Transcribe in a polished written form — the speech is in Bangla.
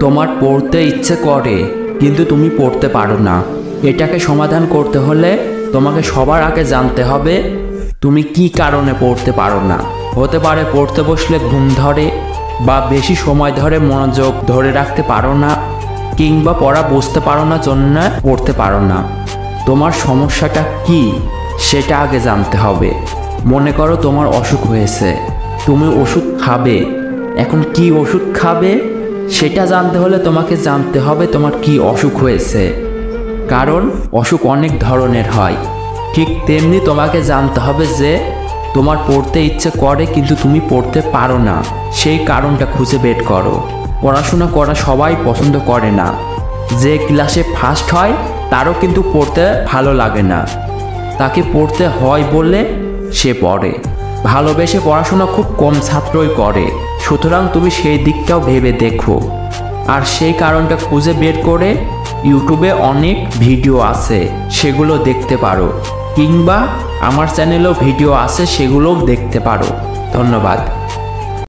তোমার পড়তে ইচ্ছে করে কিন্তু তুমি পড়তে পারো না। এটাকে সমাধান করতে হলে তোমাকে সবার আগে জানতে হবে তুমি কি কারণে পড়তে পারো না। হতে পারে পড়তে বসলে ঘুম ধরে, বা বেশি সময় ধরে মনোযোগ ধরে রাখতে পারো না, কিংবা পড়া বুঝতে পারো না জন্য পড়তে পারো না। তোমার সমস্যাটা কি সেটা আগে জানতে হবে। মনে করো তোমার অসুখ হয়েছে, তুমি ওষুধ খাবে। এখন কি ওষুধ খাবে সেটা জানতে হলে তোমাকে জানতে হবে তোমার কি অসুখ হয়েছে, কারণ অসুখ অনেক ধরনের হয়। ঠিক তেমনি তোমাকে জানতে হবে যে তোমার পড়তে ইচ্ছে করে কিন্তু তুমি পড়তে পারো না, সেই কারণটা খুঁজে বের করো। পড়াশোনা করা সবাই পছন্দ করে না। যে ক্লাসে ফার্স্ট হয় তারও কিন্তু পড়তে ভালো লাগে না, তাকে পড়তে হয় বলে সে পড়ে। ভালোবেসে পড়াশোনা খুব কম ছাত্রই করে, সুতরাং তুমি সেই দিকটাও ভেবে দেখো। আর সেই কারণটা খুঁজে বের করে ইউটিউবে অনেক ভিডিও আছে, সেগুলো দেখতে পারো, কিংবা আমার চ্যানেলেও ভিডিও আছে, সেগুলোও দেখতে পারো। ধন্যবাদ।